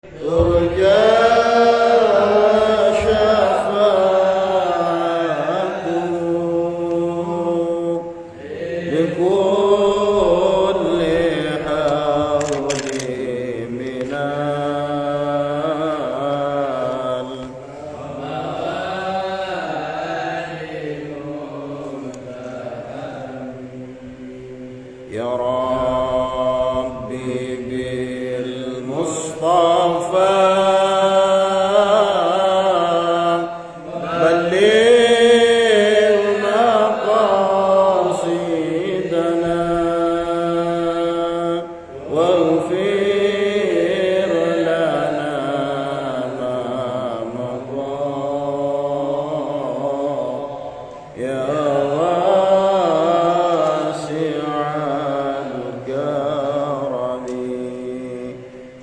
ترجى شفاعته بكل حول من يا ربي بالمصطفى بلغ مقاصدنا واغفر لنا ما مضى يا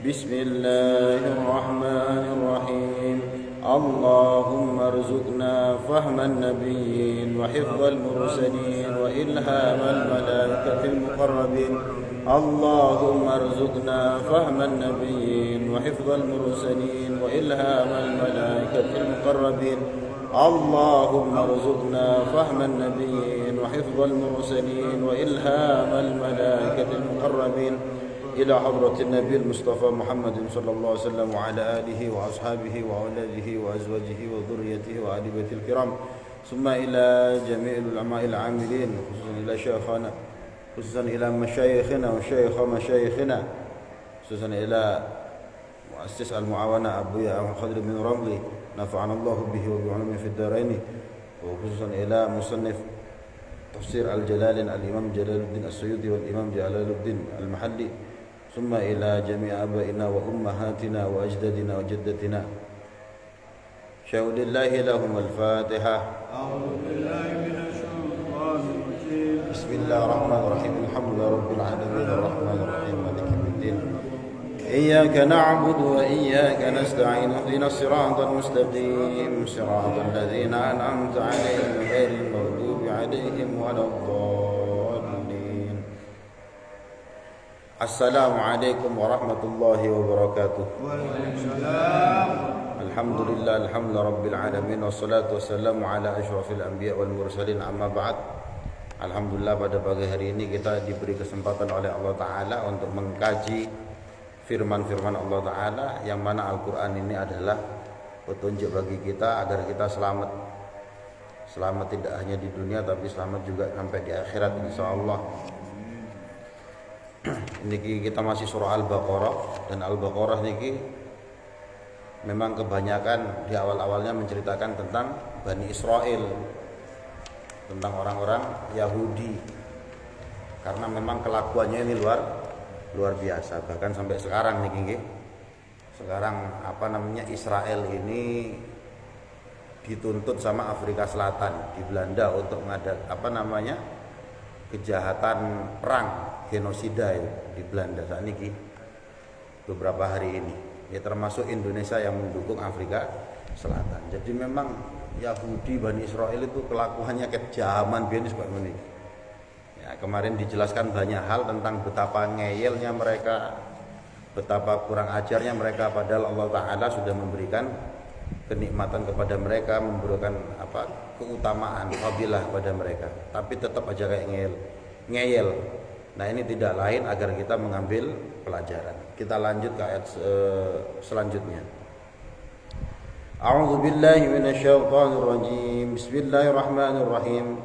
بسم الله الرحمن الرحيم اللهم ارزقنا فهم النبيين وحفظ المرسلين وإلهام الملائكة المقربين اللهم ارزقنا فهم النبيين وحفظ المرسلين وإلهام الملائكة المقربين اللهم ارزقنا فهم النبيين وحفظ المرسلين وإلهام الملائكة المقربين إلى حضرة النبي المصطفى محمد صلى الله عليه وسلم وعلى آله وأصحابه وأولاده وأزواجه وذريته وآل بيته الكرام ثم إلى جميع العلماء العاملين خصوصا إلى شيخنا خصوصا إلى مشايخنا وشيخ مشايخنا خصوصا إلى مؤسس المعاونة أبويا خضر بن رملي نفعنا الله به وبعلومه في الدارين وخصوصا إلى مصنف تفسير الجلالين الإمام جلال الدين السيوطي والإمام جلال الدين المحلي ثم إلى جميع آبائنا وأمهاتنا وأجدادنا وجدتنا شهد الله لهم الفاتحة أعوذ بالله من الشيطان الرجيم بسم الله الرحمن الرحيم الحمد لله رب العالمين الرحمن الرحيم مالك يوم الدين إياك نعبد وإياك نستعين اهدنا الصراط المستقيم صراط الذين أنعمت عليهم غير المغضوب عليهم ولا الضالين السلام عليكم ورحمة الله وبركاته والسلام الحمد لله رب العالمين والصلاة والسلام على أشرف الأنبياء والمرسلين أما بعد. Alhamdulillah pada pagi hari ini kita diberi kesempatan oleh Allah Ta'ala untuk mengkaji firman-firman Allah Ta'ala yang mana Al-Quran ini adalah petunjuk bagi kita agar kita selamat tidak hanya di dunia tapi selamat juga sampai di akhirat insyaallah. Ini kita masih surah Al-Baqarah dan Al-Baqarah ini memang kebanyakan di awal-awalnya menceritakan tentang Bani Israel, tentang orang-orang Yahudi, karena memang kelakuannya ini luar biasa. Bahkan sampai sekarang nih sekarang Israel ini dituntut sama Afrika Selatan di Belanda untuk kejahatan perang genosida di Belanda saat ini beberapa hari ini ya, termasuk Indonesia yang mendukung Afrika Selatan. Jadi memang Yahudi Bani Israel itu kelakuannya kejaman biyen sebab ini. Ya, kemarin dijelaskan banyak hal tentang betapa ngeyelnya mereka, betapa kurang ajarnya mereka, padahal Allah Ta'ala sudah memberikan kenikmatan kepada mereka, memberikan keutamaan, fadilah kepada mereka, tapi tetap aja kayak ngeyel. Nah, ini tidak lain agar kita mengambil pelajaran. Kita lanjut ke ayat selanjutnya. A'udzu billahi minasyaitonir rajim. Bismillahirrahmanirrahim.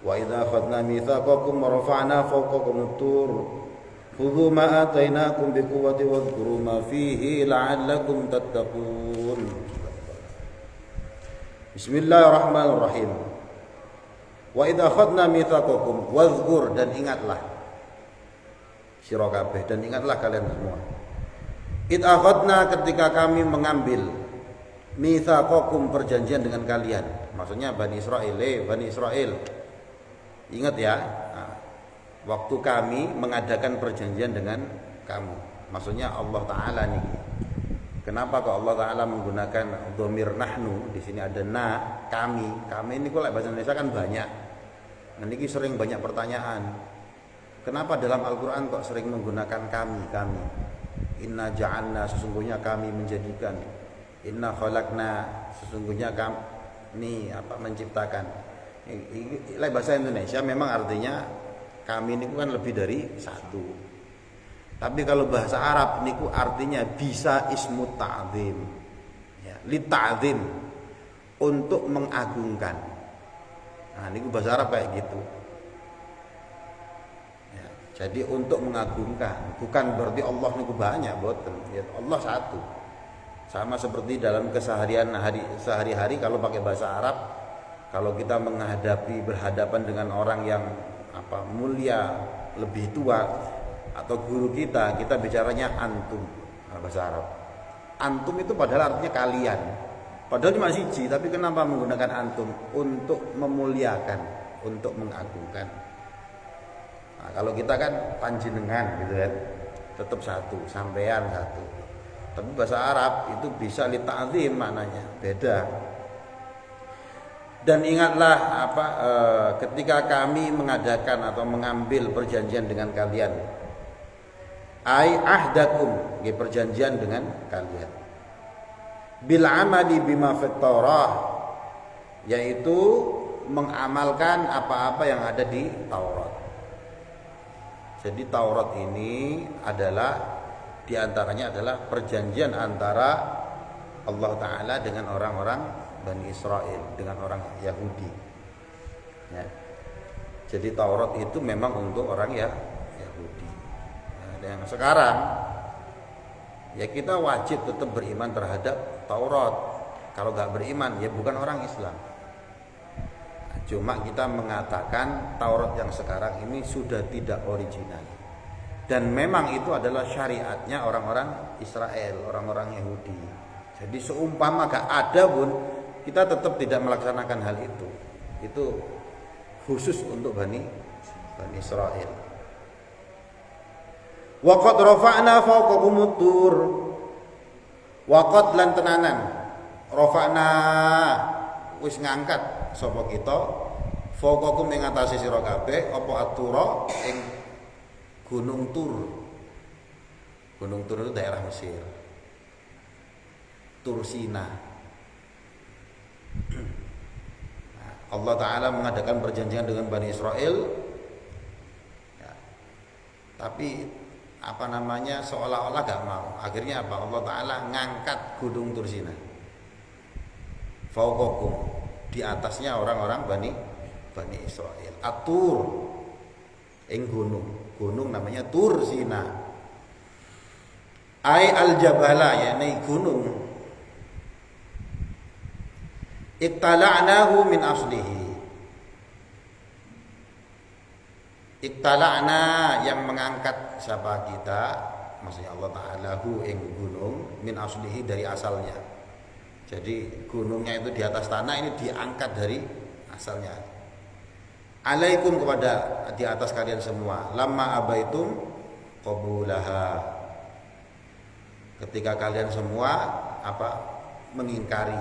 Wa idza akhadna mitsaqakum wa rafa'na fawqakum at-tur khudhu ma atainakum biquwwati wadhkuru ma fihi la'allakum tattaqun. Bismillahirrahmanirrahim. Wa idza akhadna mitsaqakum wadhkur, dan ingatlah sira kabeh, dan ingatlah kalian semua. Id akhadna, ketika kami mengambil, mitsaqakum, perjanjian dengan kalian. Maksudnya Bani Israel. Ingat ya, waktu kami mengadakan perjanjian dengan kamu. Maksudnya Allah Ta'ala nih. Kenapa kok Allah Ta'ala menggunakan dhamir nahnu? Di sini ada kami. Kami ini kok bahasa Indonesia kan banyak. Nah, ini sering banyak pertanyaan. Kenapa dalam Al-Quran kok sering menggunakan kami? Inna ja'alna, sesungguhnya kami menjadikan. Inna khalaqna, sesungguhnya kami menciptakan. Ini bahasa Indonesia memang artinya kami ini kan lebih dari satu. Tapi kalau bahasa Arab niku artinya bisa ismu ta'zim. Ya, li ta'zim, untuk mengagungkan. Nah, niku bahasa Arab kayak gitu. Ya, jadi untuk mengagungkan, bukan berarti Allah niku banyak, boten. Ya, Allah satu. Sama seperti dalam keseharian sehari-hari kalau pakai bahasa Arab, kalau kita berhadapan dengan orang yang mulia, lebih tua, atau guru kita bicaranya antum, bahasa Arab. Antum itu padahal artinya kalian, padahal cuma siji, tapi kenapa menggunakan antum? Untuk memuliakan, untuk mengagungkan. Nah, kalau kita kan panjenengan gitu kan, tetap satu, sampean satu. Tapi bahasa Arab itu bisa li ta'zim, maknanya beda. Dan ingatlah ketika kami mengadakan atau mengambil perjanjian dengan kalian, ai ahdakum, perjanjian dengan kalian, bil amali bima fit Taurah, yaitu mengamalkan apa-apa yang ada di Taurat. Jadi Taurat ini adalah diantaranya adalah perjanjian antara Allah Ta'ala dengan orang-orang Bani Israel, dengan orang Yahudi. Ya. Jadi Taurat itu memang untuk orang Yahudi. Dan sekarang ya kita wajib tetap beriman terhadap Taurat. Kalau nggak beriman ya bukan orang Islam. Nah, cuma kita mengatakan Taurat yang sekarang ini sudah tidak original. Dan memang itu adalah syariatnya orang-orang Israel, orang-orang Yahudi. Jadi seumpama gak ada pun kita tetap tidak melaksanakan hal itu. Itu khusus untuk Bani Israel. Wa qad rafa'na fawqakumut tur. Wa qad lan tenanan. Rafa'na wis ngangkat sapa kita fawqakum ing atase sira kabeh apa atura ing Gunung Tur. Gunung Tur itu daerah Mesir. Tur Sina. Allah Ta'ala mengadakan perjanjian dengan Bani Israel ya. Tapi seolah-olah gak mau. Akhirnya apa? Allah Ta'ala ngangkat Gunung Tur Sina fauqakum, di atasnya orang-orang Bani Israel. Atur ing gunung namanya Tur Sina. Ai al-jabala, yakni gunung. Iktala'nahu min aslihi. Iktala'na, yang mengangkat siapa kita, maksudnya Allah Ta'ala, hu ing gunung, min aslihi, dari asalnya. Jadi gunungnya itu di atas tanah, ini diangkat dari asalnya. Alaikum, kepada di atas kalian semua. Lamma abaitum qabulaha, ketika kalian semua mengingkari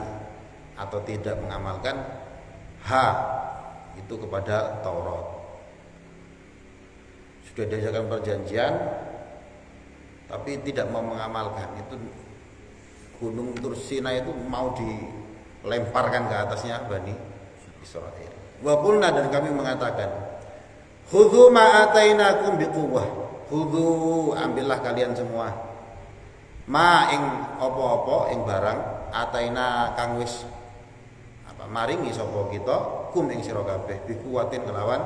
atau tidak mengamalkan itu kepada Taurat. Sudah diajarkan perjanjian tapi tidak mau mengamalkan. Itu Gunung Tur Sina itu mau dilemparkan ke atasnya Bani Israel. Wa qulna, dan kami mengatakan, khudhu ma atainakum biquwwah. Khudhu, ambillah kalian semua, ma ing apa-apa ing barang, ataina kang wis maringi sapa kita, kum ing sira kabeh, biquwatin kelawan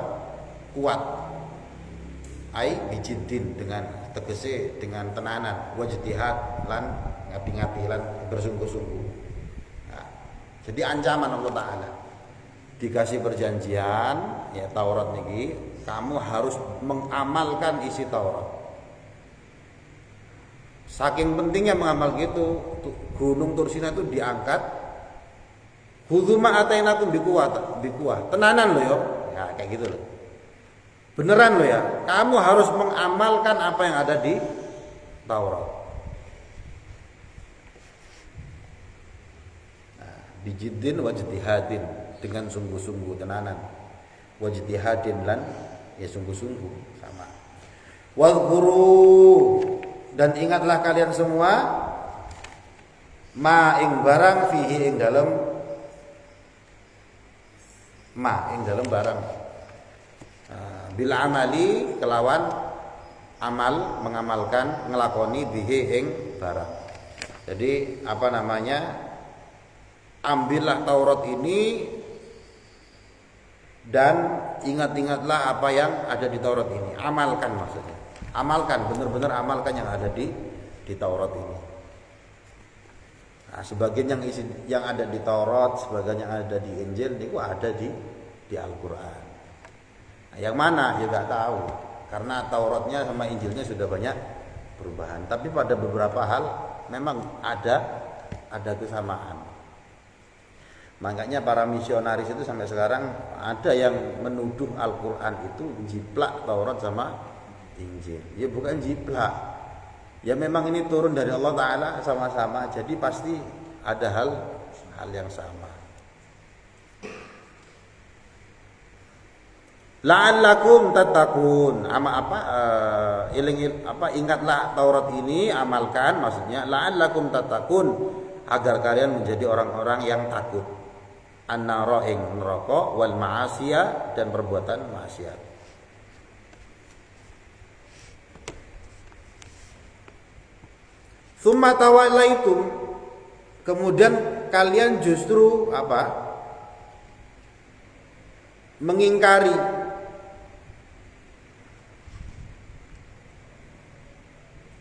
kuat. Ai bijiddin, dengan tegese dengan tenanan, wajtihad lan ngapi-ngapi lan bersungguh-sungguh. Nah, jadi ancaman Allah Ta'ala. Dikasih perjanjian ya Taurat niki, kamu harus mengamalkan isi Taurat. Saking pentingnya mengamal gitu, Gunung Tur Sina itu diangkat. Khudzu ma atainakum biquwah. Tenanan loh ya. Ya kayak gitu loh. Beneran loh ya. Kamu harus mengamalkan apa yang ada di Taurat. Nah, bijiddin wajtihadin, dengan sungguh-sungguh, tenanan. Wajtihadin lan ya sungguh-sungguh, sama. Wadhkuru, Dan ingatlah kalian semua ma ing barang fihi ing dalem barang bil amali kelawan amal, mengamalkan, ngelakoni bihi ing barang. Jadi ambillah Taurat ini dan ingat-ingatlah apa yang ada di Taurat ini. Amalkan maksudnya. Amalkan, benar-benar amalkan yang ada di Taurat ini. Nah, sebagian yang ada di Taurat, sebagian yang ada di Injil itu ada di Al-Qur'an. Nah, yang mana ya nggak tahu. Karena Tauratnya sama Injilnya sudah banyak perubahan. Tapi pada beberapa hal memang ada kesamaan. Makanya para misionaris itu sampai sekarang ada yang menuduh Al-Qur'an itu jiplak Taurat sama Injil. Ya bukan jiplak. Ya memang ini turun dari Allah Ta'ala sama-sama. Jadi pasti ada hal yang sama. La'allakum tattaqun. Ingatlah Taurat ini, amalkan maksudnya la'allakum tattaqun, agar kalian menjadi orang-orang yang takut. An-nara ing neraka wal ma'asiya, dan perbuatan maksiat. Tsumma tawallaitum, kemudian kalian justru mengingkari.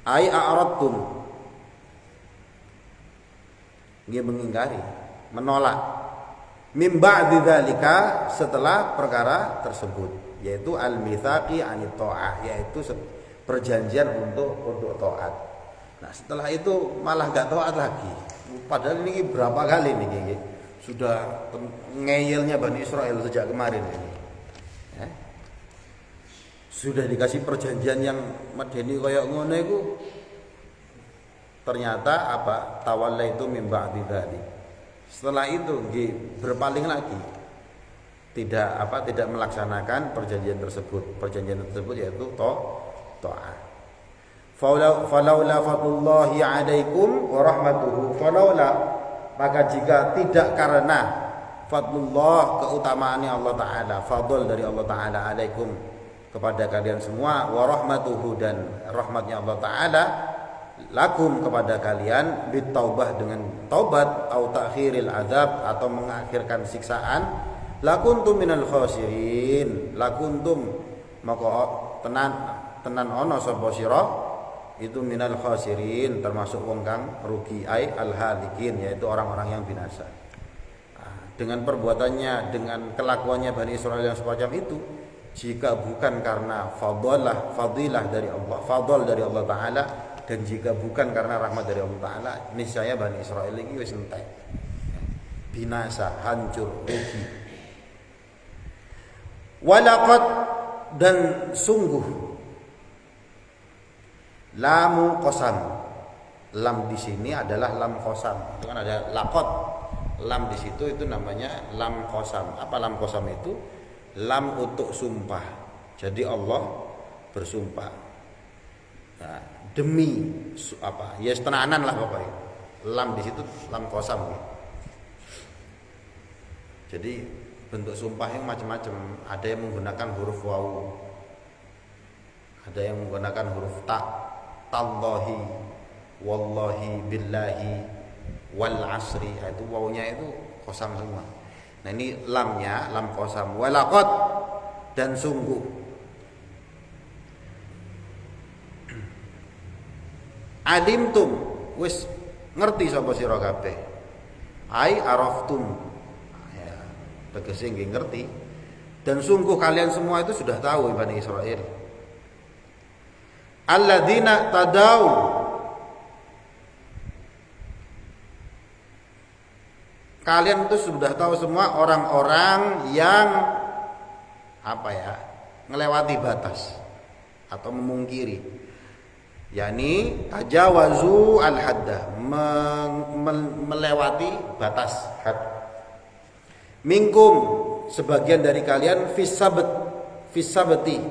Ai a'radtum, dia mengingkari, menolak. Mim ba'di dzalika, setelah perkara tersebut, yaitu al-mitsaqi 'anit tha'ah, yaitu perjanjian untuk taat. Nah, setelah itu malah gak taat lagi. Padahal ini berapa kali nih sudah ngeyelnya Bani Israel sejak kemarin ini. Ya. Sudah dikasih perjanjian yang medeni koyok ngono iku, ternyata tawallaitu min ba'di dzalik. Setelah itu berpaling lagi, tidak melaksanakan perjanjian tersebut. Perjanjian tersebut yaitu ta'ah. Falaula fadlullahi 'alaikum wa rahmatuhu, falaula, maka jika tidak karena fadlullah, keutamaannya Allah Ta'ala, fadl dari Allah Ta'ala, 'alaikum, kepada kalian semua, wa rahmatuhu, dan rahmatnya Allah Ta'ala, lakum, kepada kalian, bitaubah, dengan taubat, au ta'khiril azab, atau mengakhirkan siksaan, lakuntum minal khasirin, lakuntum, maka tenan ono sapa sira itu minal khasirin, termasuk wong kang rugi, ai al halikin, yaitu orang-orang yang binasa. Dengan perbuatannya, dengan kelakuannya Bani Israil yang semacam itu, jika bukan karena fadilah dari Allah, fadl dari Allah Ta'ala, dan jika bukan karena rahmat dari Allah Ta'ala, niscaya Bani Israil ini wis entek, binasa, hancur, rugi. Walaqad, dan sungguh, lamu qasam, lam di sini adalah lam qasam. Itu kan ada laqad, lam di situ itu namanya lam qasam. Apa lam qasam itu? Lam untuk sumpah. Jadi Allah bersumpah. Nah, demi ya tenanan lah pokoknya. Lam di situ lam qasam. Jadi bentuk sumpah yang macam-macam. Ada yang menggunakan huruf wawu, ada yang menggunakan huruf ta, tallahi, wallahi, billahi, wal asri. Itu wawunya itu qasam semua. Nah, ini lamnya lam qasam. Walaqad, dan sungguh. Alimtum, wis ngerti sapa sira kabeh. Ai araftum, ya, tegese nggih ngerti. Dan sungguh kalian semua itu sudah tahu, Bani Israil. Alladzina tadau, kalian itu sudah tahu semua orang-orang yang ngelewati batas atau memungkiri, yakni tajawazu al-hadda, melewati batas had. Minkum, sebagian dari kalian, fisabti,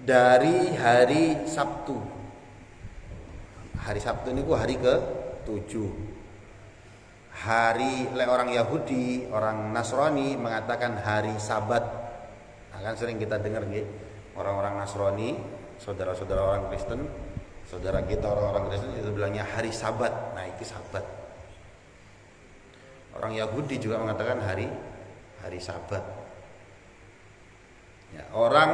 dari hari Sabtu. Hari Sabtu ini hari ke-7. Hari orang Yahudi, orang Nasrani mengatakan hari Sabat. Nah, kan sering kita dengar nih, orang-orang Nasrani, saudara-saudara orang Kristen, saudara kita orang-orang Kristen itu bilangnya hari Sabat. Nah, itu Sabat. Orang Yahudi juga mengatakan hari Sabat. Ya, orang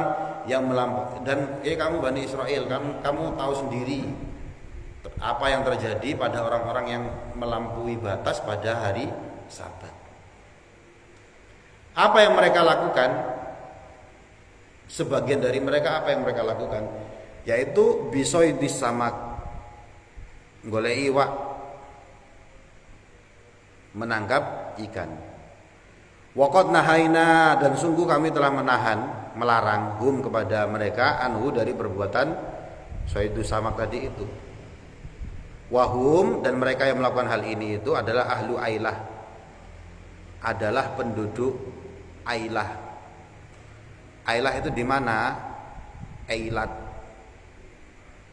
yang melampaui dan kamu Bani Israel, kamu tahu sendiri apa yang terjadi pada orang-orang yang melampaui batas pada hari Sabat. Apa yang mereka lakukan? Sebagian dari mereka apa yang mereka lakukan? Yaitu bisoidis samak, golek iwak, menangkap ikan. Waqad nahaina, dan sungguh kami telah melarang hum kepada mereka anhu dari perbuatan soidus samak tadi itu. Wahum, dan mereka yang melakukan hal ini itu adalah ahlu ailah, adalah penduduk ailah. Ailah itu di mana? Eilat.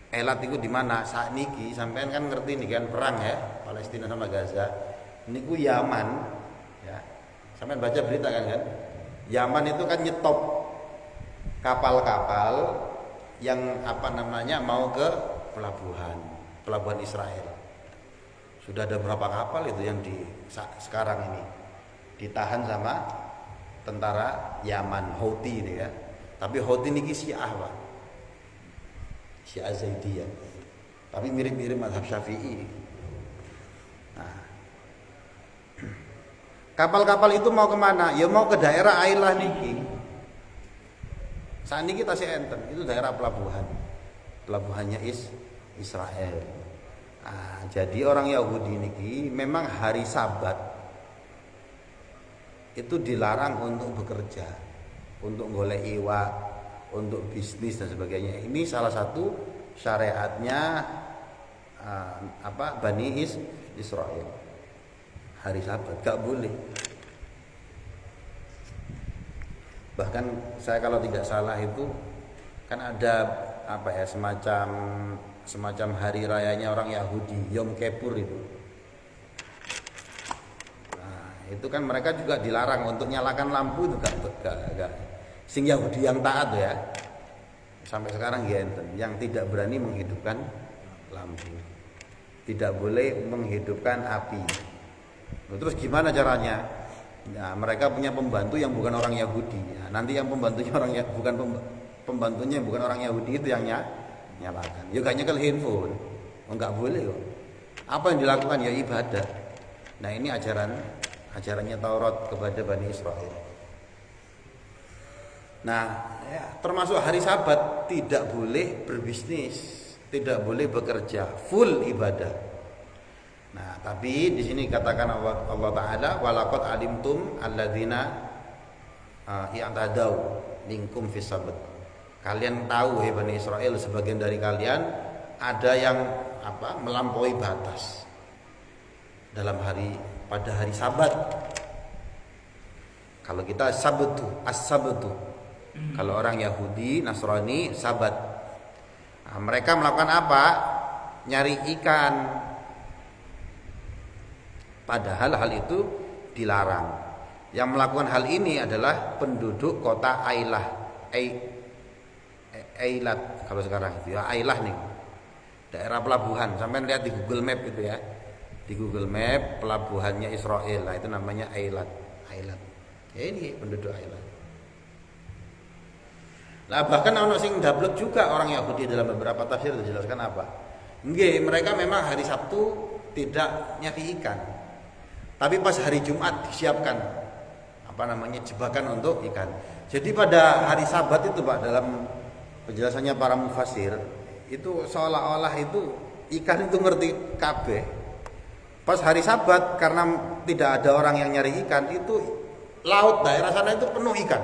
Eilat itu di mana? Saat niki sampean kan ngerti nih kan perang ya Palestina sama Gaza. Niku Yaman ya. Sampean baca berita kan? Yaman itu kan nyetop kapal-kapal yang mau ke pelabuhan Israel. Sudah ada berapa kapal itu yang sekarang ini ditahan sama tentara Yaman, Houthi ini ya. Tapi Houthi ini Syiah, Pak. Syiah Zaidiyah. Tapi mirip-mirip mazhab Syafi'i. Nah, kapal-kapal itu mau kemana? Ya mau ke daerah Ailah niki. Saat ini kita enten, itu daerah pelabuhannya Israel. Nah, jadi orang Yahudi niki memang hari Sabat itu dilarang untuk bekerja, untuk golek iwak, untuk bisnis dan sebagainya. Ini salah satu syariatnya Bani Israel. Hari Sabat gak boleh. Bahkan saya kalau tidak salah itu kan ada semacam hari rayanya orang Yahudi, Yom Kippur itu. Nah, itu kan mereka juga dilarang untuk nyalakan lampu itu gak. Sing Yahudi yang taat ya. Sampai sekarang yang tidak berani menghidupkan lampu. Tidak boleh menghidupkan api. Terus gimana caranya? Nah, mereka punya pembantu yang bukan orang Yahudi. Nah, nanti yang pembantunya bukan orang Yahudi itu yang nyalakan. Ya gak nyekel handphone. Enggak boleh kok. Apa yang dilakukan ya ibadah. Nah, ini ajarannya Taurat kepada Bani Israel. Nah, termasuk hari Sabat tidak boleh berbisnis, tidak boleh bekerja, full ibadah. Nah, tapi di sini katakan Allah Taala walaqad alimtum alladzina i'tadaw minkum fis sabat. Kalian tahu Bani Israel, sebagian dari kalian ada yang melampaui batas pada hari Sabat. Kalau kita as-sabtu. Kalau orang Yahudi, Nasrani, Sabat. Nah, mereka melakukan apa? Nyari ikan. Padahal hal itu dilarang. Yang melakukan hal ini adalah penduduk kota Ailah, Eilat kalau sekarang itu ya, Ailah nih, daerah pelabuhan. Sampai lihat di Google Map itu ya, di Google Map pelabuhannya Israel, nah itu namanya Eilat. Ya ini penduduk Ailat. Nah bahkan ono sing dablek juga orang Yahudi dalam beberapa tafsir dijelaskan apa? Nggih, mereka memang hari Sabtu tidak nyari ikan. Tapi pas hari Jumat disiapkan jebakan untuk ikan. Jadi pada hari Sabat itu Pak, dalam penjelasannya para mufassir itu seolah-olah itu ikan itu ngerti kabeh. Pas hari Sabat karena tidak ada orang yang nyari ikan, itu laut daerah sana itu penuh ikan.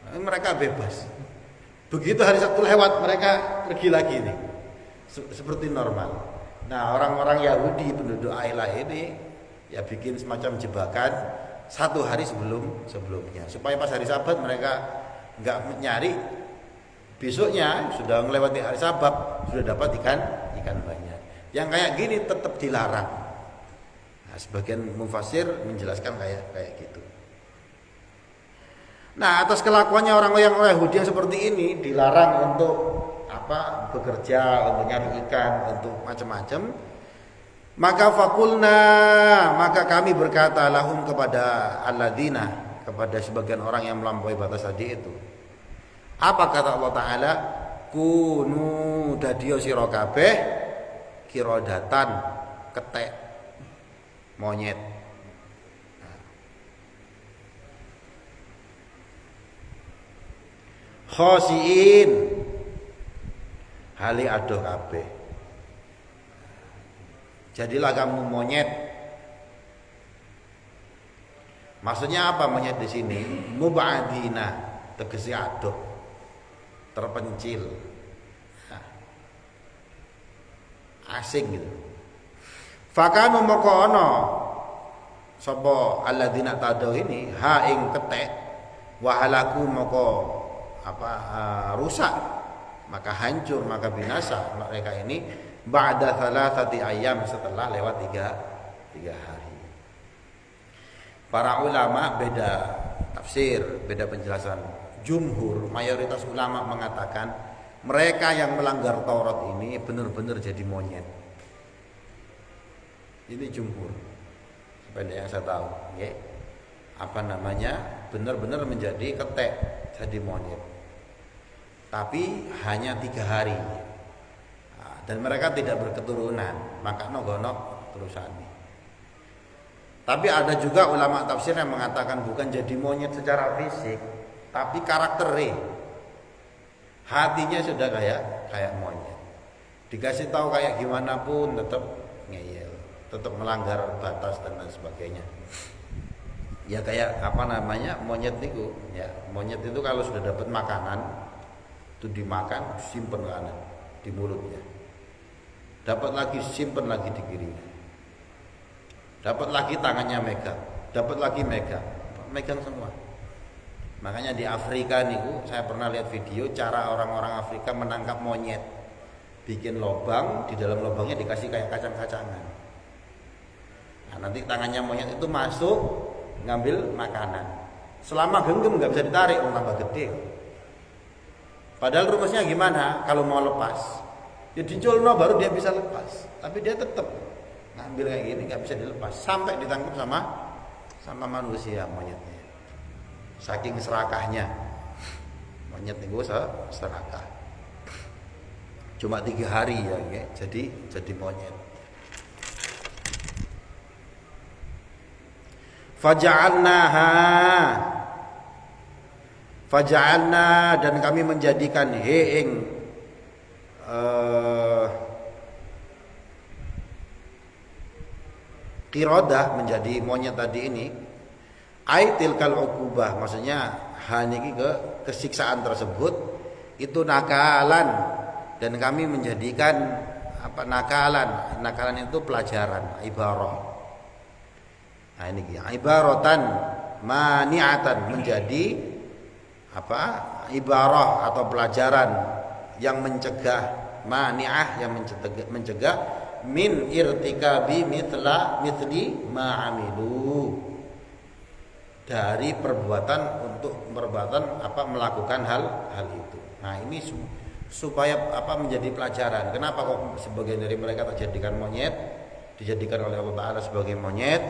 Nah, mereka bebas. Begitu hari Sabtu lewat mereka pergi lagi nih. Seperti normal. Nah, orang-orang Yahudi penduduk Ailah ini ya bikin semacam jebakan satu hari sebelumnya supaya pas hari Sabat mereka nggak nyari Besoknya sudah melewati hari Sabab, sudah dapat ikan banyak. Yang kayak gini tetap dilarang. Nah, sebagian mufassir menjelaskan kayak gitu. Nah, atas kelakuannya orang Yahudi yang seperti ini dilarang untuk bekerja, untuk nyari ikan, untuk macam-macam. Maka fakulna, maka kami berkata lahum kepada alladzina, kepada sebagian orang yang melampaui batas tadi itu. Apa kata Allah Ta'ala? Kunu dadio sira kabeh kirodatan, ketek, monyet. Khosiin, hali adoh kabeh. Jadilah kamu monyet. Maksudnya apa monyet di sini? Mubadina, tegesi adoh, terpencil, asing gitu. Fakanu moko ono sapa alladzina tadau ini ha ing ketek wahalaku moko rusak, maka hancur, maka binasa mereka ini ba'da thalathati ayyam, setelah lewat tiga hari. Para ulama beda tafsir, beda penjelasan. Jumhur, mayoritas ulama mengatakan mereka yang melanggar Taurat ini benar-benar jadi monyet. Ini jumhur, sependek yang saya tahu, ya. Benar-benar menjadi ketek, jadi monyet. Tapi hanya 3 hari. Dan mereka tidak berketurunan, maka nogono terusan. Tapi ada juga ulama tafsir yang mengatakan bukan jadi monyet secara fisik, tapi karakternya, hatinya sudah kayak monyet. Dikasih tahu kayak gimana pun tetap ngeyel, tetap melanggar batas dan lain sebagainya. Ya kayak monyet itu, ya monyet itu kalau sudah dapat makanan itu dimakan, simpen kanan di mulutnya. Dapat lagi simpen lagi di kirinya. Dapat lagi tangannya megang, dapat lagi megang semua. Makanya di Afrika niku saya pernah lihat video cara orang-orang Afrika menangkap monyet. Bikin lubang, di dalam lubangnya dikasih kayak kacang-kacangan. Nah, nanti tangannya monyet itu masuk ngambil makanan. Selama genggam nggak bisa ditarik, tambah gede. Padahal rumusnya gimana? Kalau mau lepas, ya diculno baru dia bisa lepas. Tapi dia tetap ngambil kayak gini, nggak bisa dilepas sampai ditangkap sama manusia monyetnya. Saking serakahnya monyet itu serakah. Cuma 3 hari ya, jadi monyet. Faja'alna dan kami menjadikan qirodah menjadi monyet tadi ini aitil kal uqubah, maksudnya haniki kesiksaan tersebut itu nakalan, dan kami menjadikan nakalan itu pelajaran, ibarah. Nah ini ibaratan mani'atan, menjadi ibarah atau pelajaran yang mencegah, mani'ah yang mencegah min irtikabi mithli ma'amilu, dari perbuatan melakukan hal itu. Nah ini supaya menjadi pelajaran. Kenapa kok sebagian dari mereka dijadikan oleh Allah Ta'ala sebagai monyet,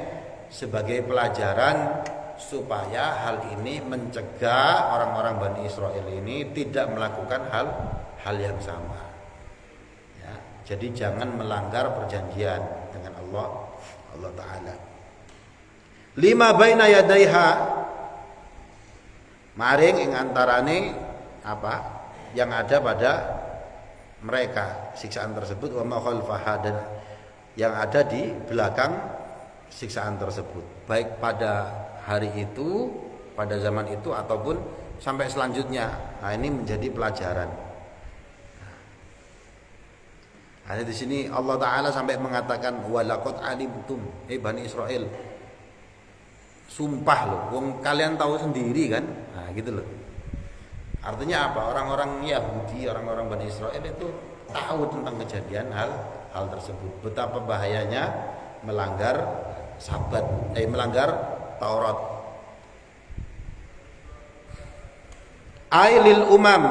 sebagai pelajaran supaya hal ini mencegah orang-orang Bani Israel ini tidak melakukan hal yang sama. Ya, jadi jangan melanggar perjanjian dengan Allah Ta'ala. 5 baina yadaiha, maring ing antarane yang ada pada mereka siksaan tersebut, wa ma khalfaha, dan yang ada di belakang siksaan tersebut, baik pada hari itu, pada zaman itu, ataupun sampai selanjutnya. Nah ini menjadi pelajaran. Nah di sini Allah Ta'ala sampai mengatakan walaqad alimtum, Bani Israel, sumpah loh, wong kalian tahu sendiri kan, nah gitu loh. Artinya apa? Orang-orang Yahudi, orang-orang Bani Israel itu tahu tentang kejadian hal tersebut. Betapa bahayanya melanggar melanggar Taurat. Ailil umam,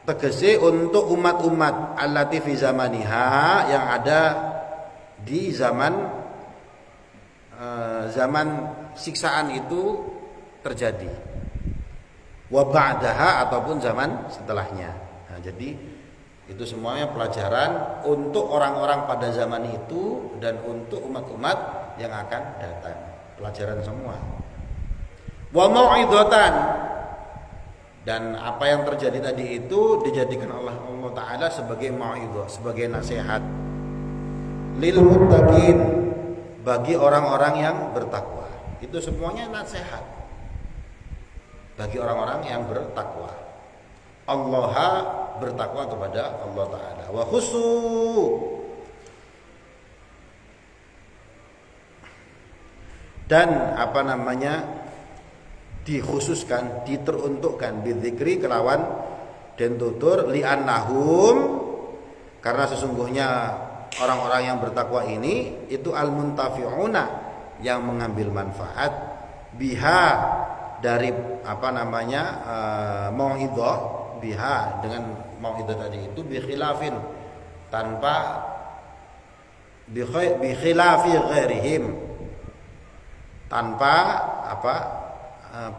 tegese untuk umat-umat allati fi zamaniha, yang ada di zaman siksaan itu terjadi, wa ba'daha, ataupun zaman setelahnya. Nah, jadi itu semuanya pelajaran untuk orang-orang pada zaman itu dan untuk umat-umat yang akan datang. Pelajaran semua. Wa mau'idatan, dan apa yang terjadi tadi itu dijadikan Allah Ta'ala sebagai mau'idhah, sebagai nasihat lil muttaqin, bagi orang-orang yang bertakwa. Itu semuanya nasihat bagi orang-orang yang bertakwa. Allah bertakwa kepada Allah Ta'ala. Wa khusu, dan dikhususkan, diteruntukkan bidzikri kelawan den tutur li'annahum, karena sesungguhnya orang-orang yang bertakwa ini itu al-muntafi'una, yang mengambil manfaat biha, dari mau'idhah, biha dengan mau'idhah tadi itu bi khilafin, tanpa bi khilafi ghairihim, tanpa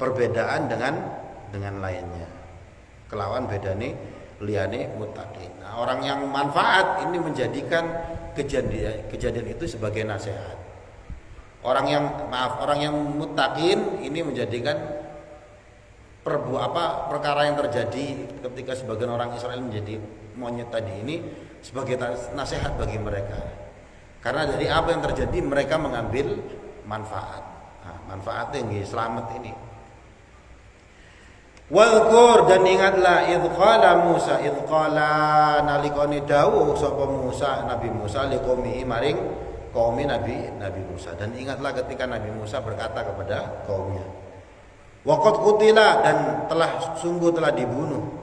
perbedaan dengan lainnya, kelawan bedane liyane muttaqin. Nah, orang yang manfaat ini menjadikan kejadian itu sebagai nasihat. Orang yang muttaqin ini menjadikan perkara yang terjadi ketika sebagian orang Israel menjadi monyet tadi ini sebagai nasihat bagi mereka. Karena dari apa yang terjadi mereka mengambil manfaat. Nah, manfaatnya yang selamat ini. Walqur, dan ingatlah idh qala nalikane dawuh sapa Musa, Nabi Musa liqaumihi maring kaum Nabi Musa. Dan ingatlah ketika Nabi Musa berkata kepada kaumnya, waqad qutila, dan sungguh telah dibunuh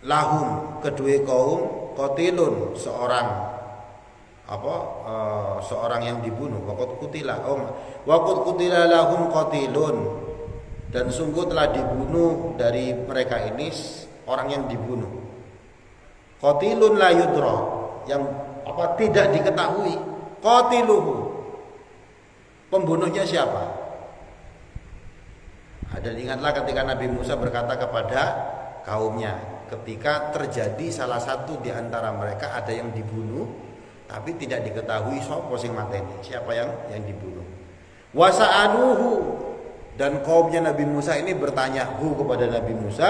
lahum kedua kaum qatilun, seorang yang dibunuh. Waqad qutila lahum qatilun, dan sungguh telah dibunuh dari mereka ini orang yang dibunuh. Qatilun la yudra, yang tidak diketahui. Qatiluhu, pembunuhnya siapa? Dan ingatlah ketika Nabi Musa berkata kepada kaumnya, ketika terjadi salah satu di antara mereka ada yang dibunuh, tapi tidak diketahui siapa yang dibunuh. Wasa'aluhu, dan kaumnya Nabi Musa ini bertanya kepada Nabi Musa,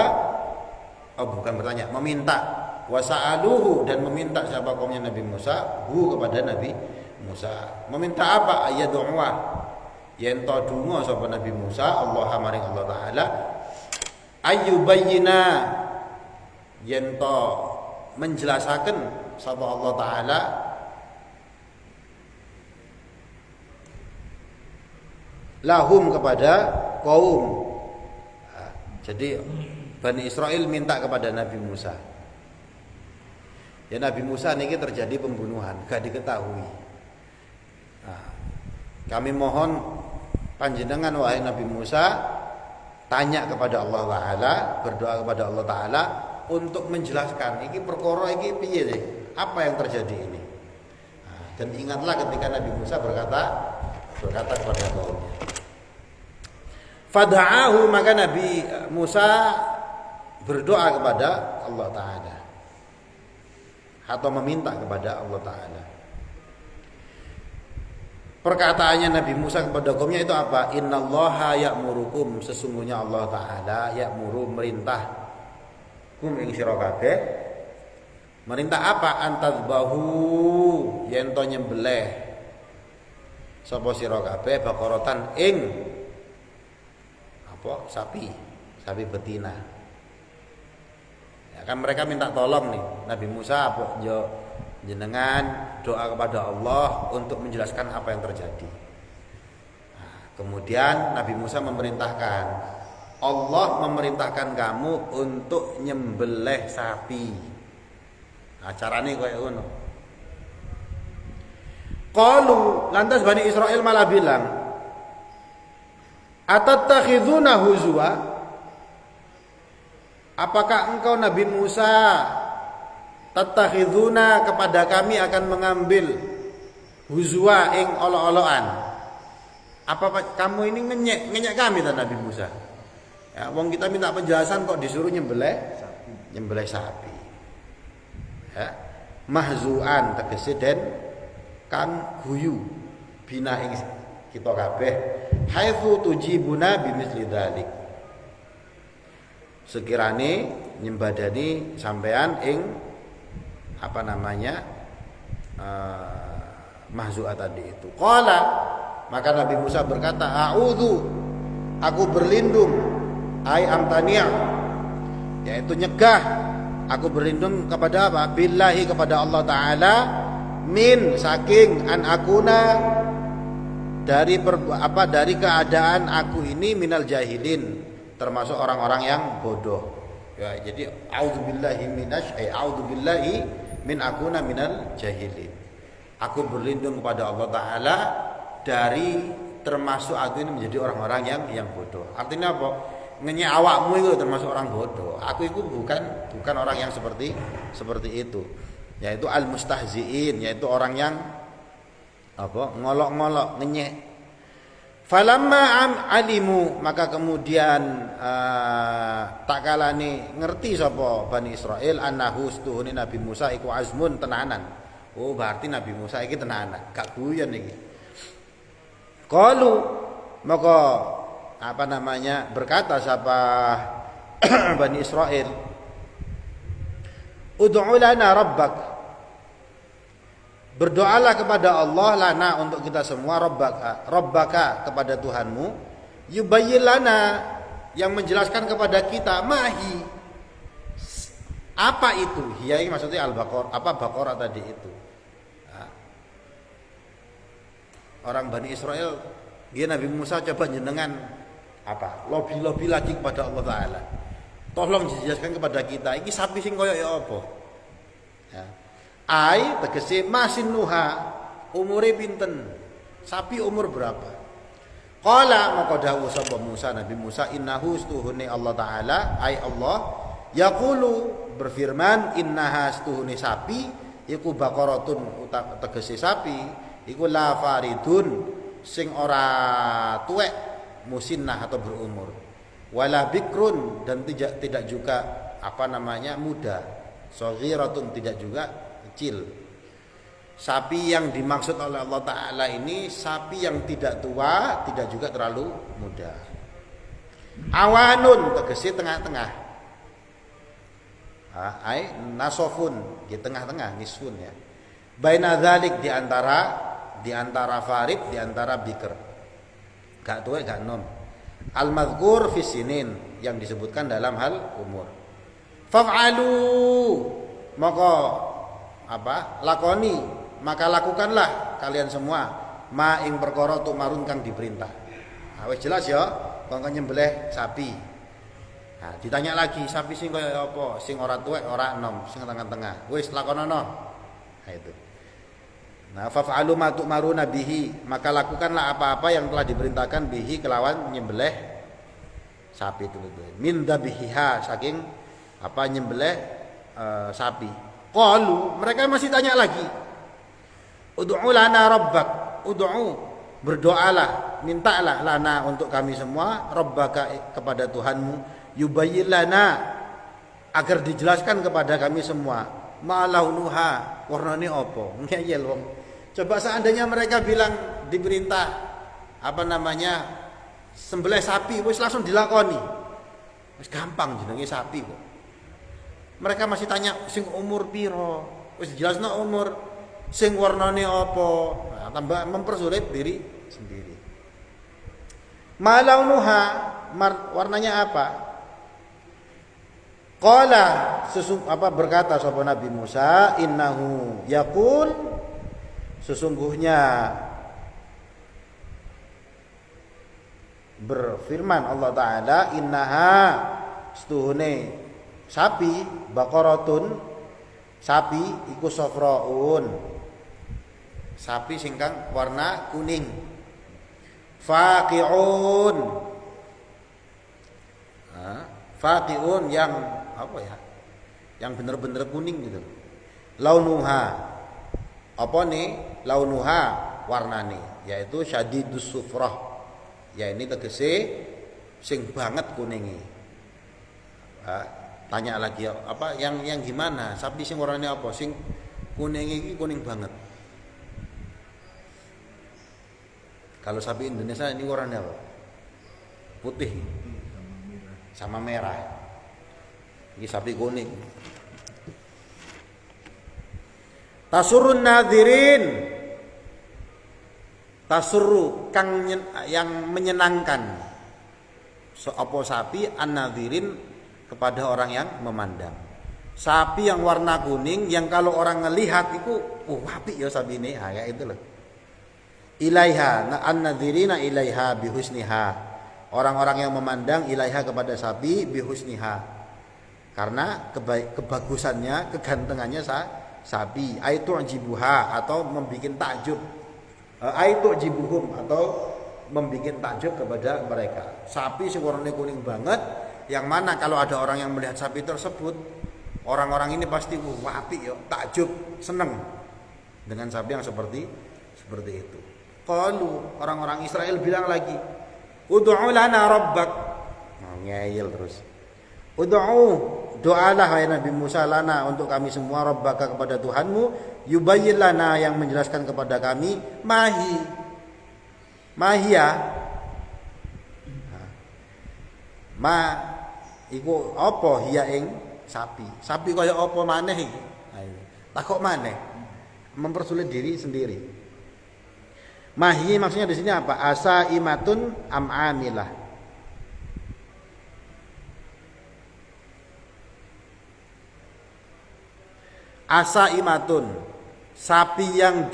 meminta. Wasa'aluhu, dan meminta siapa kaumnya Nabi Musa kepada Nabi Musa. Meminta apa? Ayad'uwa, yen to donga sapa Nabi Musa Allah maring Allah Ta'ala, ayyubayyina, yen to menjelasaken sapa Allah Ta'ala lahum, kepada kaum. Jadi Bani Israel minta kepada Nabi Musa, ya Nabi Musa niki terjadi pembunuhan, gak diketahui. Kami mohon panjenengan wahai Nabi Musa, tanya kepada Allah Ta'ala, berdoa kepada Allah Ta'ala untuk menjelaskan iki perkara iki piye sih, apa yang terjadi ini. Dan ingatlah ketika Nabi Musa berkata kepada kaumnya. Fada'ahu, maka Nabi Musa berdoa kepada Allah Ta'ala atau meminta kepada Allah Ta'ala. Perkataannya Nabi Musa kepada kaumnya itu apa? Innallaha ya'murukum, sesungguhnya Allah Ta'ala ya'muru, merintah kum ing sira kabeh. Merintah apa? Antadbahu, yen to nyembelih sapa sira kabeh baqaratan ing sapi betina. Ya kan mereka minta tolong nih Nabi Musa, jenengan doa kepada Allah untuk menjelaskan apa yang terjadi. Kemudian Nabi Musa memerintahkan, Allah memerintahkan kamu untuk nyembelih sapi. Nah, carane koyo ngono. Qalu, lantas Bani Israel malah bilang, "Atattakhiduna huzwa?" Apakah engkau Nabi Musa tattakhiduna kepada kami akan mengambil huzwa ing olo-oloan? Apa kamu ini ngenyek kami ta Nabi Musa? Ya, wong kita minta penjelasan kok disuruh nyembelih sapi. Ya. Mahzuan tegese den kan guyu bina ing kita kabeh haitsu tujibuna bimisli dzalik. Sekirane nyembadani sampean ing apa namanya mahzu'ah tadi itu. Qala, maka Nabi Musa berkata, a'udzu, aku berlindung, ai amtania', yaitu nyegah, aku berlindung kepada apa? Billahi, kepada Allah Ta'ala, min, saking an akuna, dari dari keadaan aku ini minal jahilin, termasuk orang-orang yang bodoh. Ya, jadi a'udzubillahi min akuna minal jahilin. Aku berlindung kepada Allah Ta'ala dari termasuk aku ini menjadi orang-orang yang bodoh. Artinya apa? Ngenyek awakmu itu termasuk orang bodoh. Aku itu bukan orang yang seperti itu. Yaitu al-mustahzi'in, yaitu orang yang apa? Ngolok-ngolok, ngenyek. Falamma alimu, maka kemudian tak kalane ngerti sapa Bani Israil annahu stuhune Nabi Musa iku azmun tenanan. Oh, berarti Nabi Musa iki tenanan, gak guyon iki. Qalu, maka apa namanya? Berkata siapa Bani Israil, ud'u lana rabbak. Berdoalah kepada Allah lana, untuk kita semua, rabbaka kepada Tuhanmu, yubayyin lana, yang menjelaskan kepada kita, mahi, apa itu? Hiya ini maksudnya al-baqarah, baqarah tadi itu. Nah, orang Bani Israel, dia Nabi Musa coba jenengan apa? Lobby lagi kepada Allah Taala. Tolong dijelaskan kepada kita, iki sapi sing koyo ya apa? Ya. Ai tegese masin nuha, umure pinten? Sapi umur berapa? Qala, maka dawuh sapa Musa, Nabi Musa, innahu stuhune Allah Taala, ai Allah yaqulu, berfirman, innaha stuhune sapi iku baqaratun, tegese sapi iku la faridun, sing ora tuwek, musinnah atau berumur, wala bikrun, dan tidak juga apa namanya muda, saghiratun, tidak juga kecil. Sapi yang dimaksud oleh Allah Ta'ala ini sapi yang tidak tua, tidak juga terlalu muda. Awanun, tegesi tengah-tengah. Ai nasofun, di tengah-tengah, nisfun ya. Baina dzalik, di antara farid, di antara bikr. Gak tua, gak nom. Al-madhkur fi sinin, yang disebutkan dalam hal umur. Faf'alu, maka apa? Lakoni, maka lakukanlah kalian semua ma ing perkara tumarun kang diperintah. Nah, wis jelas ya, kok nyembelih sapi. Nah, ditanya lagi, sapi sing kaya apa? Sing ora tuwek, ora enom, sing tengah-tengah. Wis lakonono. Nah, itu. Nah, faf'alu ma tu'maruna bihi, maka lakukanlah apa-apa yang telah diperintahkan bihi, kelawan nyembelih sapi itu. Min dhabiha, saking apa nyembelih sapi. Qalu, mereka masih tanya lagi. Ud'u lana rabbak, ud'u, berdoalah, mintalah lana, untuk kami semua, rabbaka, kepada Tuhanmu, yubayyin lana, agar dijelaskan kepada kami semua, ma launuha, warnane apa? Ngeyel wong. Coba seandainya mereka bilang diperintah apa namanya? Sembelih sapi, wis langsung dilakoni. Wis gampang jenenge sapi kok. Mereka masih tanya sing umur piro, wis jelasno umur, sing warnane apa. Nah, tambah mempersulit diri sendiri. Malaunuha, warnanya apa? Qala, berkata sapa Nabi Musa, innahu yaqul, sesungguhnya Berfirman Allah Ta'ala, innaha setuhune sapi, baqaratun sapi iku safraun, sapi singkang warna kuning, faqi'un, faqi'un yang apa ya, yang bener-bener kuning gitu. Launuha, apa nih launuha warnane, yaitu syadidus sufrah, ya ini tegese sing banget kuningi. Tanya lagi apa yang gimana, sapi sing warnane apa, sing kuning iki kuning banget. Kalau sapi Indonesia ini warnanya apa? Putih sama merah. Ini sapi kuning. Tasurun nadirin, tasuru kang yang menyenangkan. Apa sapi an-nadirin kepada orang yang memandang. Sapi yang warna kuning yang kalau orang ngelihat itu, apik ya sapi ini, kayak itu loh. Ilaiha an-nadirina ilaiha bihusniha. Orang-orang yang memandang ilaiha kepada sapi bihusniha. Karena kebagusannya, kegantengannya sapi. Aitu jibuha atau membikin takjub. Aitu jibuhum atau membikin takjub kepada mereka. Sapi sing warnanya kuning banget, yang mana kalau ada orang yang melihat sapi tersebut, orang-orang ini pasti apik ya, takjub, seneng dengan sapi yang seperti itu. Qalu, orang-orang Israel bilang lagi, ud'u lana rabbak. Ngeyel terus. Ud'u, doalah wahai Nabi Musa lana untuk kami semua rabbaka kepada Tuhanmu, yubayyin lana yang menjelaskan kepada kami mahia. Ma iku apa hiya ing sapi. Sapi kaya apa maneh iki? Takok maneh. Mempersulit diri sendiri. Mahi maksudnya di sini apa? Asa imatun am amilah. Asa imatun, sapi yang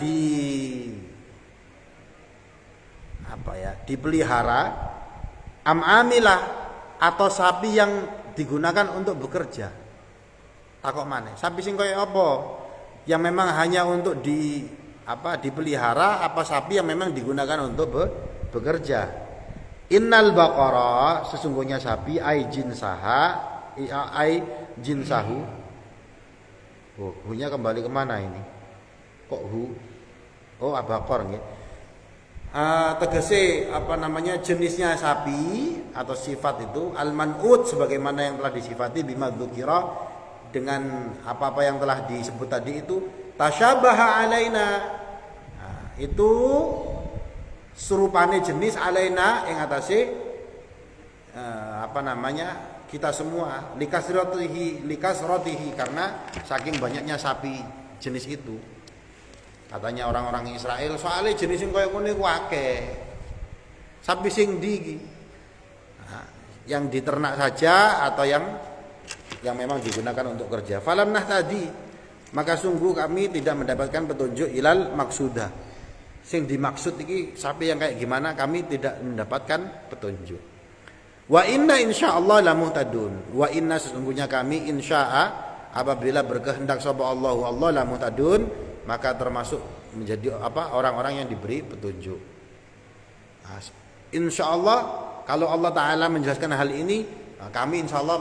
dipelihara, am amilah atau sapi yang digunakan untuk bekerja. Takok maneh. Sapi sing kaya apa? Yang memang hanya untuk dipelihara, apa sapi yang memang digunakan untuk bekerja. Innal baqara, sesungguhnya sapi ai jinsahu. Hunya kembali kemana ini? Kok hu? Oh, abaqar nggih. Tegese jenisnya sapi atau sifat itu al-man'ut sebagaimana yang telah disifati bima dzukira dengan apa-apa yang telah disebut tadi itu. Tasyabaha alaina, itu serupane jenis alaina yang atase kita semua likasrotihi karena saking banyaknya sapi jenis itu. Katanya orang-orang Israel soalnya jenis yang kaya ngene ku akeh. Sapi sing ndi yang diternak saja atau yang memang digunakan untuk kerja. Falam nahtadi, maka sungguh kami tidak mendapatkan petunjuk ilal maksudah. Sing dimaksud iki sapi yang kayak gimana kami tidak mendapatkan petunjuk. Wa inna insyaallah la muhtadun. Wa inna sesungguhnya kami insya'a apabila berkehendak sapa Allah la muhtadun, maka termasuk menjadi orang-orang yang diberi petunjuk. Insyaallah kalau Allah Taala menjelaskan hal ini, kami insyaallah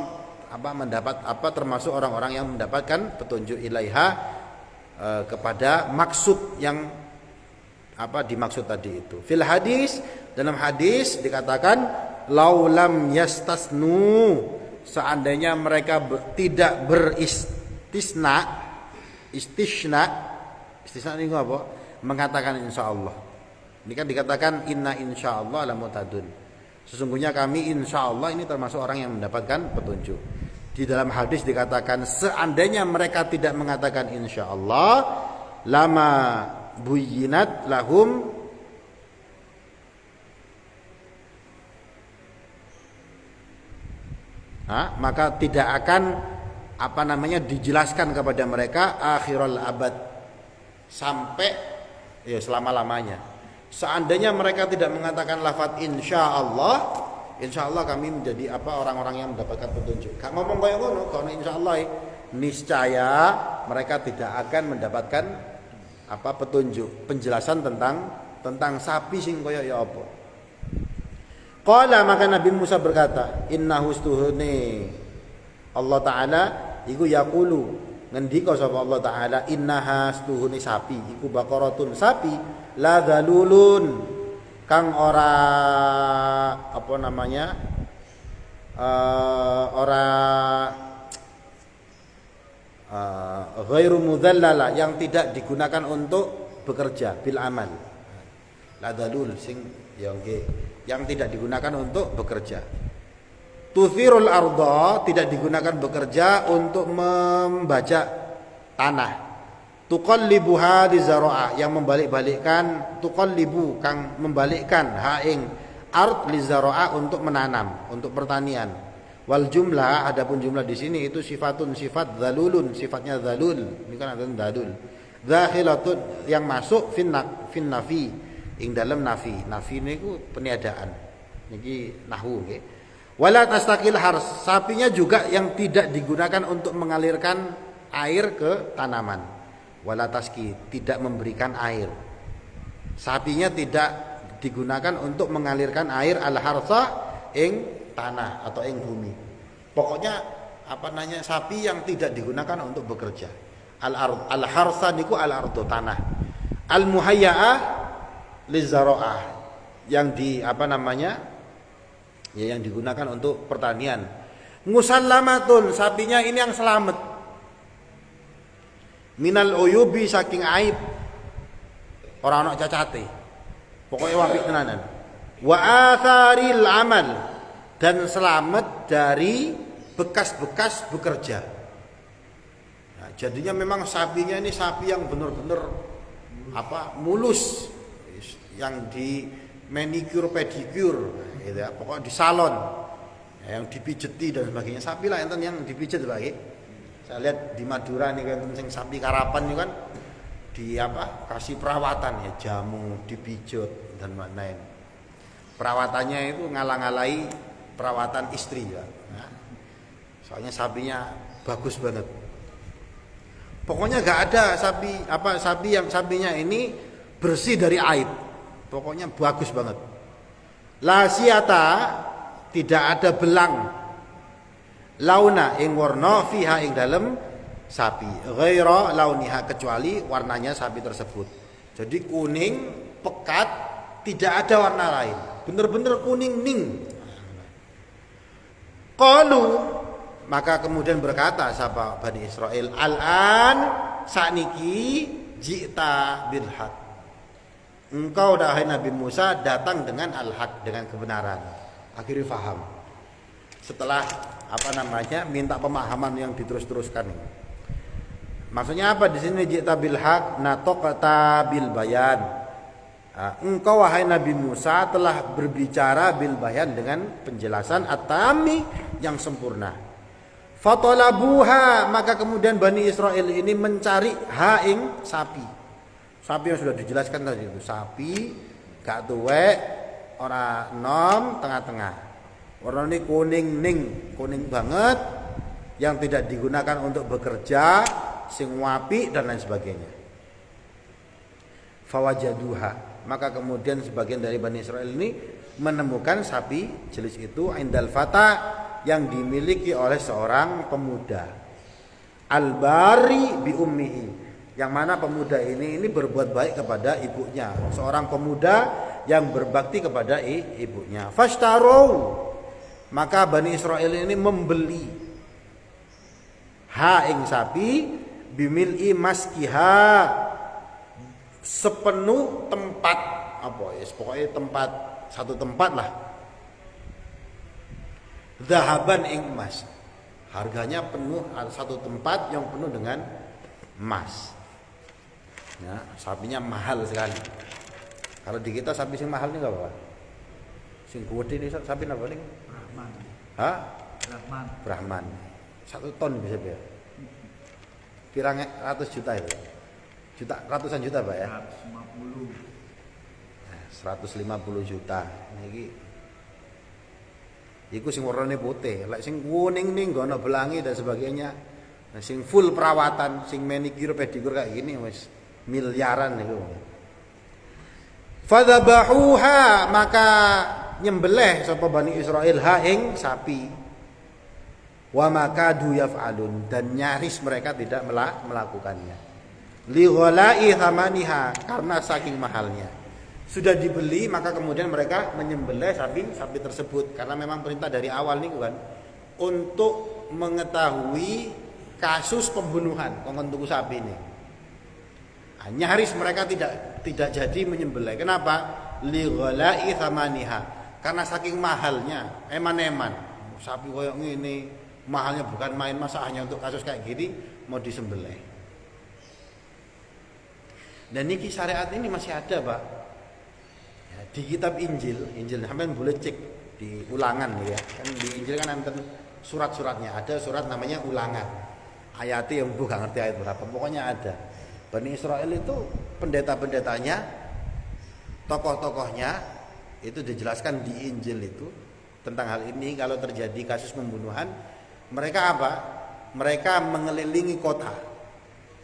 mendapat termasuk orang-orang yang mendapatkan petunjuk ilaiha kepada maksud yang dimaksud tadi itu. Fil hadis, dalam hadis dikatakan laulam yastasnu, seandainya mereka tidak istisna ini apa? Mengatakan insyaallah. Ini kan dikatakan inna insyaallah la mutadun. Sesungguhnya kami insyaallah ini termasuk orang yang mendapatkan petunjuk. Di dalam hadis dikatakan seandainya mereka tidak mengatakan insyaallah lama buyyinat lahum maka tidak akan dijelaskan kepada mereka akhirul abad, sampai selama-lamanya. Seandainya mereka tidak mengatakan lafaz insya Allah kami menjadi orang-orang yang mendapatkan petunjuk. Gak ngomong kaya ngono, karena insya Allah niscaya mereka tidak akan mendapatkan petunjuk, penjelasan tentang sapi sing kaya ya apa. Qala, maka Nabi Musa berkata, innahu stuhune Allah Ta'ala iku yaqulu, ngendika sapa Allah Ta'ala, innaha stuhune sapi iku baqaratun, sapi la dzalulun kang ora ghairu mudzallala, yang tidak digunakan untuk bekerja bil amal. La dzalul sing yang tidak digunakan untuk bekerja. Tuthirul arda, tidak digunakan bekerja untuk membajak tanah. Tuqallibuha di zara'ah, yang membalik-balikkan, tuqallibu kang membalikkan haing ard li zara'ah, untuk menanam, untuk pertanian. Wal jumlah, adapun jumlah di sini itu sifatun, sifat dzalulun, sifatnya dzalul. Ini kan ada dzalul. Dakhilatun, yang masuk fin nafi, ing dalam nafi. Nafi niku peniadaan. Niki nahwu nggih. Wala tastaqil hars, sapinya juga yang tidak digunakan untuk mengalirkan air ke tanaman. Wala taski, tidak memberikan air. Sapinya tidak digunakan untuk mengalirkan air al harsa ing tanah atau ing bumi. Pokoknya sapi yang tidak digunakan untuk bekerja. Al harsa niku al ardo, tanah. Al muhayyaah lizaraah, yang yang digunakan untuk pertanian. Musallamatun, sapinya ini yang selamat. Minal uyubi, saking aib, orang anak cacate. Pokoknya wapik tenanan. Wa atharil amal, dan selamat dari bekas-bekas bekerja. Nah, jadinya memang sapinya ini sapi yang benar-benar mulus, yang di manicure pedicure gitu ya, pokoknya di salon, yang dipijeti dan sebagainya. Sapi lah enten yang dipijet lagi. Saya lihat di Madura nih kan sing sapi karapan nih kan kasih perawatan ya, jamu, dipijut dan lain-lain. Perawatannya itu ngalang-alai perawatan istri ya. Nah, soalnya sapinya bagus banget. Pokoknya gak ada sapinya ini bersih dari aib. Pokoknya bagus banget. La siyata, tidak ada belang. Launa ing warna fiha ing dalem sapi. Ghaira launiha, kecuali warnanya sapi tersebut. Jadi kuning, pekat, tidak ada warna lain. Bener-bener kuning ning. Qalu, maka kemudian berkata sapa Bani Israel, al-an sakniki ji'ta bil haq. Engkau wahai Nabi Musa datang dengan al-haq, dengan kebenaran. Akhirnya faham. Setelah minta pemahaman yang diterus-teruskan. Maksudnya apa di sini ji'ta bil haq, nataqta bil bayan. Engkau wahai Nabi Musa telah berbicara bil bayan, dengan penjelasan at-tami, yang sempurna. Fatalabuha, maka kemudian Bani Israel ini mencari haing sapi. Sapi yang sudah dijelaskan tadi itu, sapi gak tuwek, ora nom, tengah-tengah. Warna ini kuning ning, kuning banget, yang tidak digunakan untuk bekerja, sing wapi dan lain sebagainya. Fawajaduha, maka kemudian sebagian dari Bani Israel ini menemukan sapi jenis itu indal fata, yang dimiliki oleh seorang pemuda. Al-bari bi ummihi, yang mana pemuda ini berbuat baik kepada ibunya, seorang pemuda yang berbakti kepada ibunya. Fashtaru, maka Bani Israel ini membeli ing sapi bimil'i maskiha, sepenuh tempat pokoknya satu tempat lah, zahaban ing emas, harganya penuh, satu tempat yang penuh dengan emas. Ya, sapinya mahal sekali. Kalau di kita sapi sing mahal ini enggak apa-apa. Sing gede ini sapi apa nih? Brahman. Hah? Brahman. Brahman. 1 ton bisa ya. Pirang ratus juta itu. Ratusan juta Pak ya. 150. 150 juta. Niki iku sing warnane putih, lek sing kuning ning nggono belangi dan sebagainya. Nah, sing full perawatan, sing manicure pedicure kayak gini wis miliaran niku. Fadzabahuha, maka nyembelih sapa Bani Israil ha ing sapi. Wa makadu yaf'alun, dan nyaris mereka tidak melakukannya. Li ghalai thamaniha, karena saking mahalnya. Sudah dibeli maka kemudian mereka menyembelih sapi tersebut karena memang perintah dari awal nih kan untuk mengetahui kasus pembunuhan kongkon tuku sapi ini. Nah, nyaris mereka tidak jadi menyembelih. Kenapa? Li ghalai thamaniha, karena saking mahalnya. Eman-eman sapi koyo ngene mahalnya bukan main, masa hanya untuk kasus kayak gini mau disembelih. Dan niki syariat ini masih ada, Pak. Ya, di kitab Injil sampean boleh cek di Ulangan ya. Kan di Injil kan enten surat-suratnya. Ada surat namanya Ulangan. Ayatnya yang bukan ngerti ayat berapa. Pokoknya ada. Bani Israel itu pendeta-pendetanya, tokoh-tokohnya itu dijelaskan di Injil itu tentang hal ini. Kalau terjadi kasus pembunuhan, mereka apa? Mereka mengelilingi kota,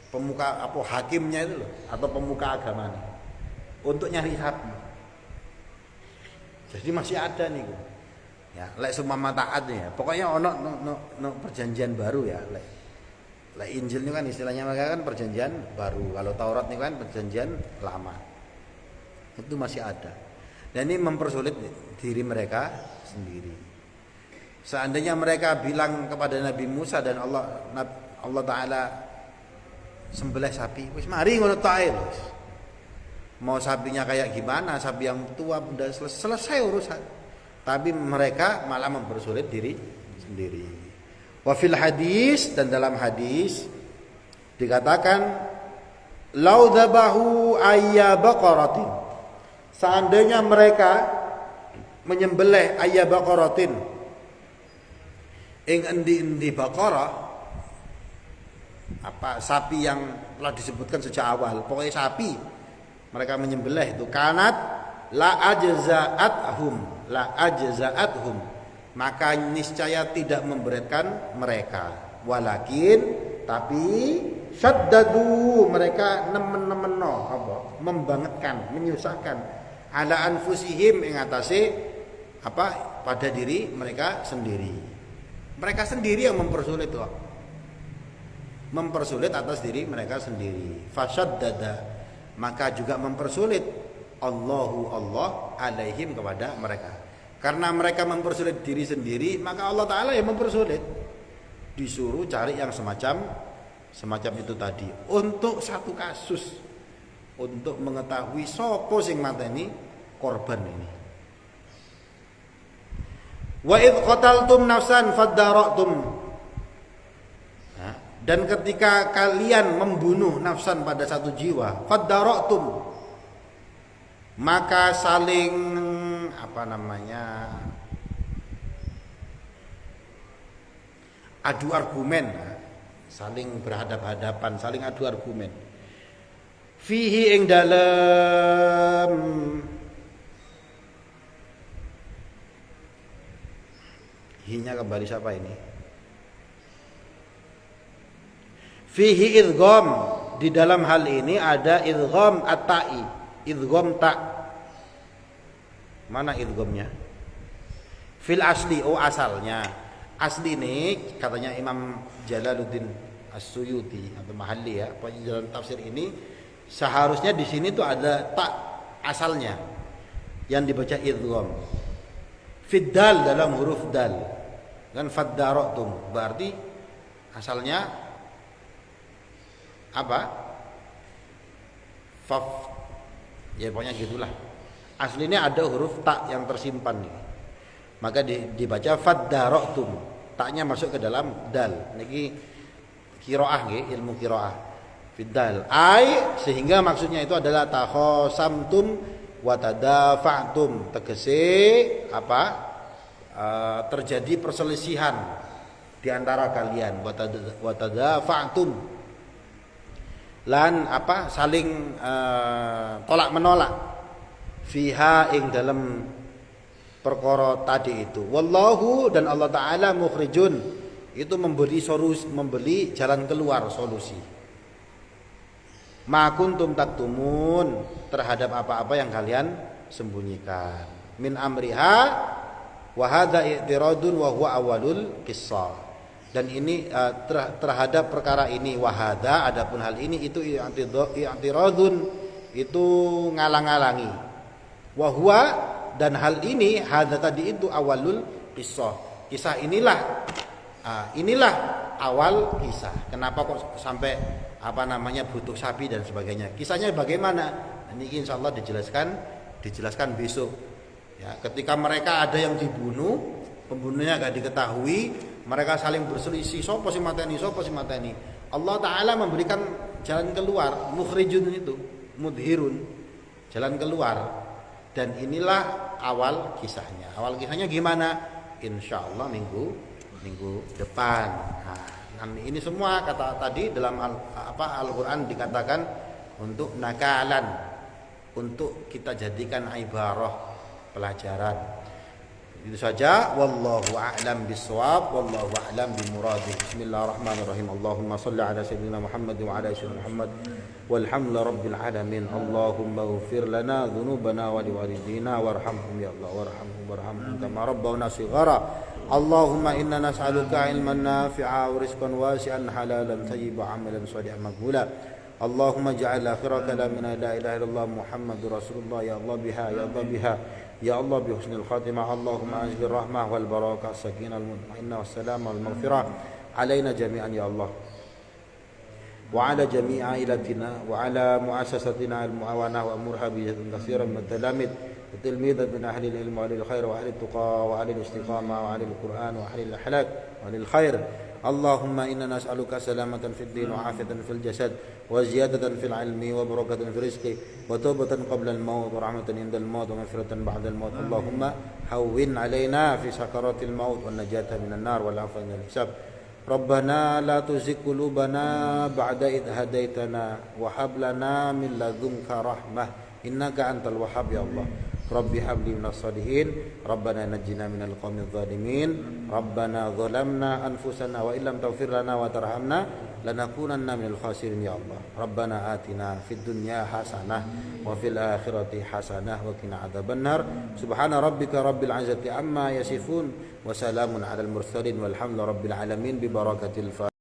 pemuka apa hakimnya itu loh, atau pemuka agamanya, untuk nyari sapi. Jadi masih ada nih, ya. Lek sumama taat ya. Pokoknya ono perjanjian baru ya. Lek Injil ini kan istilahnya mereka kan perjanjian baru. Kalau Taurat ini kan perjanjian lama. Itu masih ada. Dan ini mempersulit diri mereka sendiri. Seandainya mereka bilang kepada Nabi Musa dan Allah Ta'ala sembelih sapi, wis mari ngono tae lho. Mau sapinya kayak gimana, sapi yang tua udah selesai urusan. Tapi mereka malah mempersulit diri sendiri. Wa fil hadis, dan dalam hadis dikatakan lau dzabahu ayya baqaratin. Seandainya mereka menyembelih ayya baqaratin ing endi-endi baqarah, apa sapi yang telah disebutkan sejak awal, pokoknya sapi mereka menyembelih itu kanat la ajza'athum, maka niscaya tidak memberatkan mereka. Walakin tapi syaddadu, mereka nemen-nemeno apa membangetkan, menyusahkan ala anfusihim ing atase apa pada diri mereka sendiri. Mereka sendiri yang mempersulit kok. Mempersulit atas diri mereka sendiri. Fasyaddada, maka juga mempersulit Allah alaihim kepada mereka. Karena mereka mempersulit diri sendiri, maka Allah Ta'ala yang mempersulit. Disuruh cari yang semacam itu tadi. Untuk satu kasus, untuk mengetahui sopo sing mateni korban ini. Wa idh qataltum nafsan faddara'tum. Dan ketika kalian membunuh nafsan pada satu jiwa, faddara'tum, maka saling adu argumen, saling berhadap-hadapan, saling adu argumen. Fihi ing dalem hinya kembali siapa ini? Fihi idgham, di dalam hal ini ada idgham at-ta'i, idgham ta'. Mana idghamnya? Fil asli, asalnya. Asli ini katanya Imam Jalaluddin As-Suyuti atau Mahalli ya, pokoknya dalam tafsir ini seharusnya di sini tuh ada ta' asalnya yang dibaca idgham. Fiddal, dalam huruf dal. Dan faddara'tum, berarti asalnya apa? Faf. Ya pokoknya gitulah. Aslinya ada huruf ta yang tersimpan nih. Maka dibaca faddara'tum. Taknya masuk ke dalam dal. Niki qiraah nggih, ilmu qiraah. Fiddal. Sehingga maksudnya itu adalah takhasamtum wa tadafa'tum. Tegese apa? Terjadi perselisihan di antara kalian. Wa tadafa'tum. Lan apa? Saling tolak menolak. fiha ing dalam perkara tadi itu. Wallahu, dan Allah Ta'ala mukhrijun, itu memberi solusi, memberi jalan keluar, solusi. Ma kuntum taktumun, terhadap apa-apa yang kalian sembunyikan. Min amriha wa hadza i'tiradun wa huwa awalul qissah. Dan ini terhadap perkara ini, wa hadza, adapun hal ini itu i'tiradun, itu ngalang-alangi. Wa huwa, dan hal ini, hadza tadi itu awalul qissah. Kisah inilah awal kisah. Kenapa kok sampai butuh sapi dan sebagainya? Kisahnya bagaimana? Ini insyaallah dijelaskan besok. Ya, ketika mereka ada yang dibunuh, pembunuhnya enggak diketahui, mereka saling berselisih, sapa sing mateni. Allah Ta'ala memberikan jalan keluar, mukhrijun itu, mudhirun, jalan keluar. Dan inilah awal kisahnya. Awal kisahnya gimana? Insyaallah minggu depan. Nah, ini semua kata tadi dalam Al-Qur'an dikatakan untuk nakalan, untuk kita jadikan ibarah, pelajaran. Itu saja. Wallahu a'lam bissawab, wallahu a'lam bimuradi. Bismillahirrahmanirrahim. Allahumma shalli ala sayyidina Muhammad wa ala sayyidina Muhammad walhamdulillahi rabbil alamin. Allahumma ighfir lana dhunubana wa liwalidina warhamhum ya Allah, warhamhum kama rabbawna shighara. Allahumma inna nas'aluka ilman nafi'a wa rizqan wasi'an halalan thayyiban 'amalan shalihan maqbula. Allahumma ja'al akhira kalamina la ilaha illallah Muhammadur Rasulullah ya Allah biha ya Allah bi husnil khatimah. Allahumma anzil rahmah wal barakah sakinah al mutmainnah was salam wal maghfirah alaina jami'an ya Allah wa ala jami'i ailatina wa ala muassasatina al muawanah wa amurha bi jadin katsiran min talamid وتلميذا من أهل العلم وأهل الخير وأهل التقى وأهل الاستقامة وأهل القرآن وأهل الأخلاق وأهل الخير. اللهم إنا نسألك سلامة في الدين وعافية في الجسد وزيادة في العلم وبركة في الرزق وتوبة قبل الموت ورحمة عند الموت ومغفرة بعد الموت. اللهم هون علينا في سكرات الموت والنجاة من النار والعفو من الحساب. ربنا لا تزغ قلوبنا بعد إذ هديتنا وهب لنا من لدنك رحمة إنك أنت الوهاب يا الله. Rabbi habli minas salihin. Rabbana najjina minal qaumidz zalimin. Rabbana zalamna anfusana wa illam taghfir lana wa tarhamna lanakunanna minal khasirin ya Allah. Rabbana atina fid dunya hasanah wa fil akhirati hasanah wa qina adzabannar. Subhana rabbika rabbil izzati amma yasifun wa salamun alal mursalin walhamdulillahi rabbil alamin bi barakatil